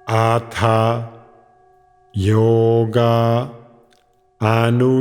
Atha Yoga Anushasanam.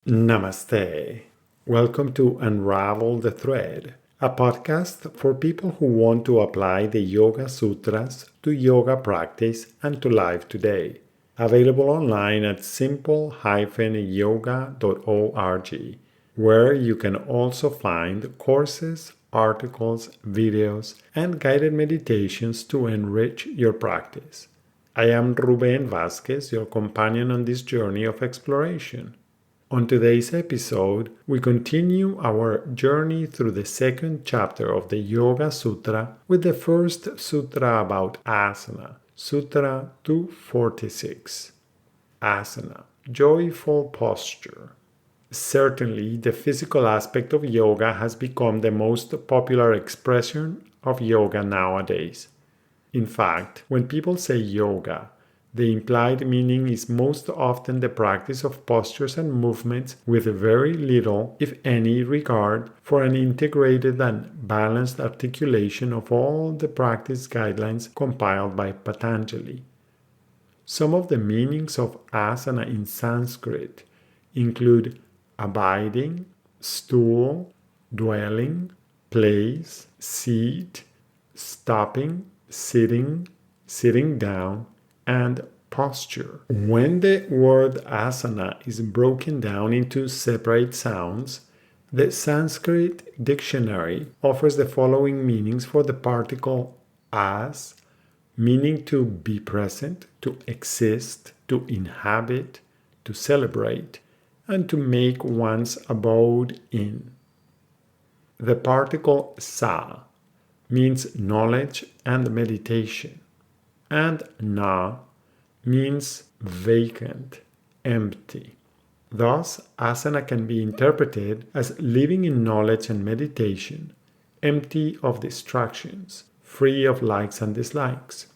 Namaste. Welcome to Unravel the Thread, a podcast for people who want to apply the Yoga Sutras to yoga practice and to life today. Available online at simple-yoga.org, where you can also find courses, articles, videos, and guided meditations to enrich your practice. I am Ruben Vázquez, your companion on this journey of exploration. On today's episode, we continue our journey through the second chapter of the Yoga Sutra with the first sutra about asana, Sutra 246. Asana, joyful posture. Certainly, the physical aspect of yoga has become the most popular expression of yoga nowadays. In fact, when people say yoga, the implied meaning is most often the practice of postures and movements with very little, if any, regard for an integrated and balanced articulation of all the practice guidelines compiled by Patanjali. Some of the meanings of asana in Sanskrit include abiding, stool, dwelling, place, seat, stopping, sitting, sitting down, and posture. When the word asana is broken down into separate sounds, the Sanskrit dictionary offers the following meanings for the particle as, meaning to be present, to exist, to inhabit, to celebrate, and to make one's abode in. The particle sa means knowledge and meditation, and na means vacant, empty. Thus, asana can be interpreted as living in knowledge and meditation, empty of distractions, free of likes and dislikes.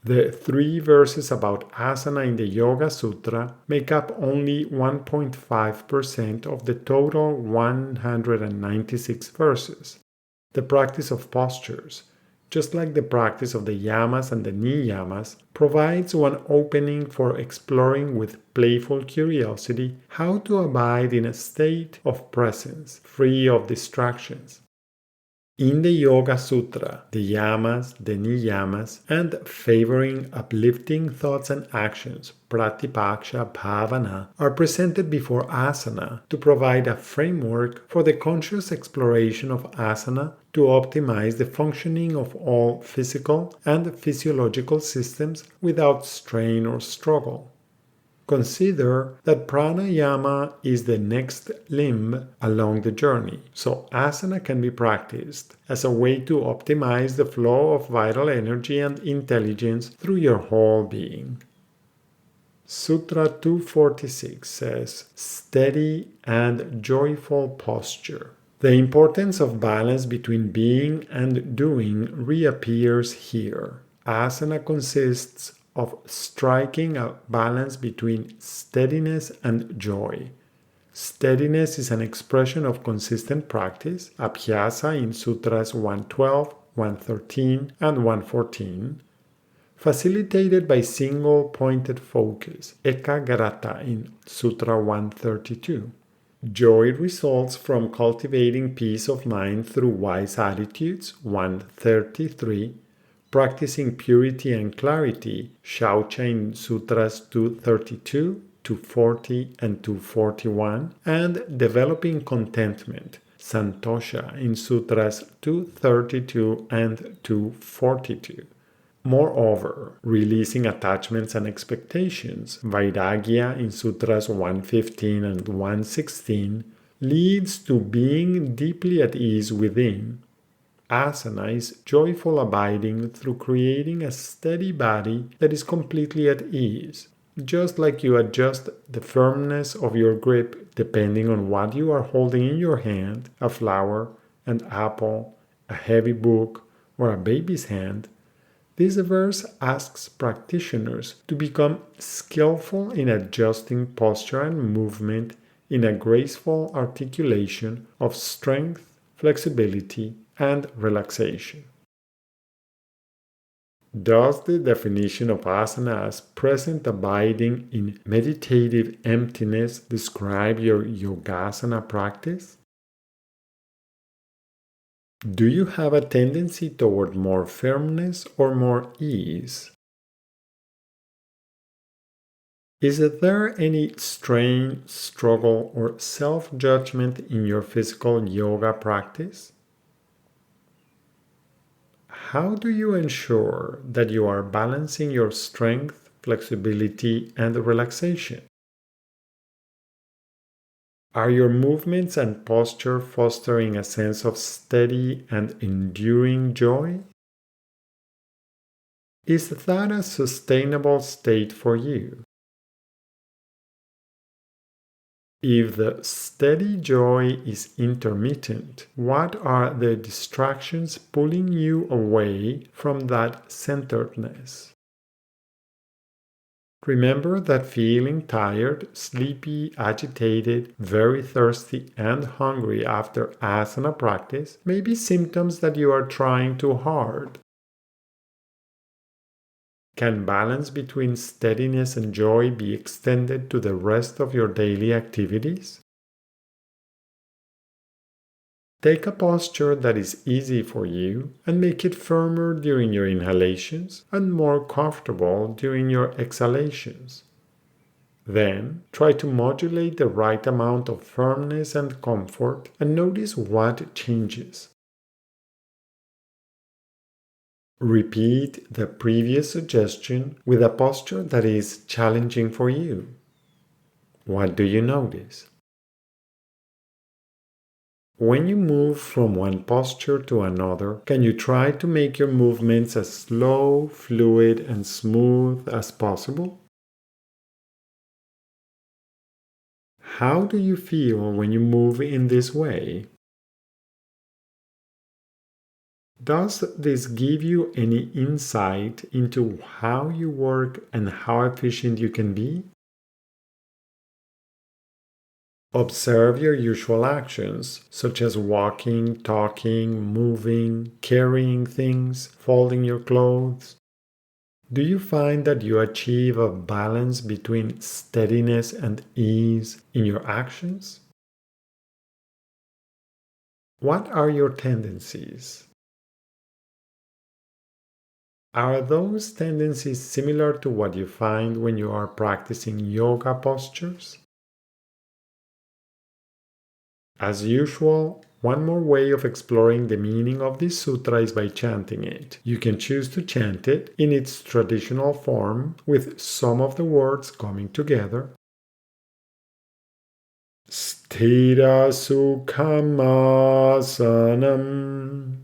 The 3 verses about asana in the Yoga Sutra make up only 1.5% of the total 196 verses. The practice of postures, just like the practice of the yamas and the niyamas, provides one opening for exploring with playful curiosity how to abide in a state of presence, free of distractions. In the Yoga Sutra, the yamas, the niyamas, and favoring uplifting thoughts and actions, pratipaksha bhavana, are presented before asana to provide a framework for the conscious exploration of asana to optimize the functioning of all physical and physiological systems without strain or struggle. Consider that pranayama is the next limb along the journey, so asana can be practiced as a way to optimize the flow of vital energy and intelligence through your whole being. Sutra 246 says, steady and joyful posture. The importance of balance between being and doing reappears here. Asana consists of striking a balance between steadiness and joy. Steadiness is an expression of consistent practice, abhyasa in Sutras 112, 113, and 114, facilitated by single-pointed focus, ekagrata in Sutra 132. Joy results from cultivating peace of mind through wise attitudes, 133, practicing purity and clarity, Shaucha in Sutras 232, 240, and 241, and developing contentment, Santosha in Sutras 232 and 242. Moreover, releasing attachments and expectations, Vairagya in Sutras 115 and 116, leads to being deeply at ease within. Asana is joyful abiding through creating a steady body that is completely at ease, just like you adjust the firmness of your grip depending on what you are holding in your hand, a flower, an apple, a heavy book, or a baby's hand. This verse asks practitioners to become skillful in adjusting posture and movement in a graceful articulation of strength, flexibility, and relaxation. Does the definition of asana as present abiding in meditative emptiness describe your yogasana practice? Do you have a tendency toward more firmness or more ease? Is there any strain, struggle, or self-judgment in your physical yoga practice? How do you ensure that you are balancing your strength, flexibility, and relaxation? Are your movements and posture fostering a sense of steady and enduring joy? Is that a sustainable state for you? If the steady joy is intermittent, what are the distractions pulling you away from that centeredness? Remember that feeling tired, sleepy, agitated, very thirsty, and hungry after asana practice may be symptoms that you are trying too hard. Can balance between steadiness and joy be extended to the rest of your daily activities? Take a posture that is easy for you and make it firmer during your inhalations and more comfortable during your exhalations. Then, try to modulate the right amount of firmness and comfort and notice what changes. Repeat the previous suggestion with a posture that is challenging for you. What do you notice? When you move from one posture to another, can you try to make your movements as slow, fluid, and smooth as possible? How do you feel when you move in this way? Does this give you any insight into how you work and how efficient you can be? Observe your usual actions, such as walking, talking, moving, carrying things, folding your clothes. Do you find that you achieve a balance between steadiness and ease in your actions? What are your tendencies? Are those tendencies similar to what you find when you are practicing yoga postures? As usual, one more way of exploring the meaning of this sutra is by chanting it. You can choose to chant it in its traditional form with some of the words coming together. Sthira sukham asanam.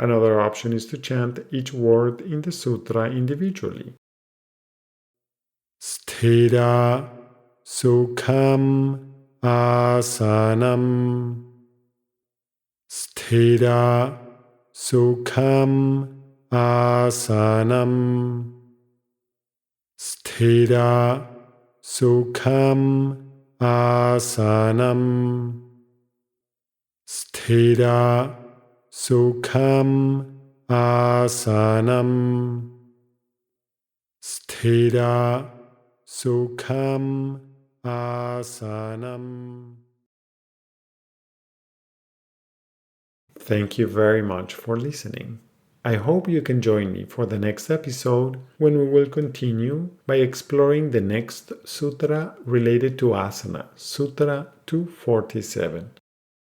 Another option is to chant each word in the sutra individually. Sthira sukham asanam. Sthira sukham asanam. Sthira sukham asanam. Sthira sukham asanam. Sthira sukham asanam. Thank you very much for listening. I hope you can join me for the next episode when we will continue by exploring the next sutra related to asana, Sutra 247.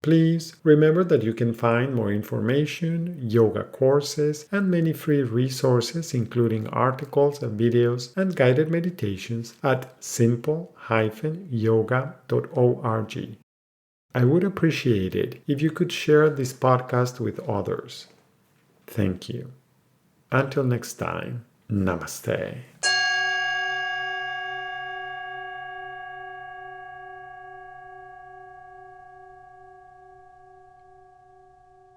Please remember that you can find more information, yoga courses, and many free resources, including articles, videos, and guided meditations at simple-yoga.org. I would appreciate it if you could share this podcast with others. Thank you. Until next time, namaste.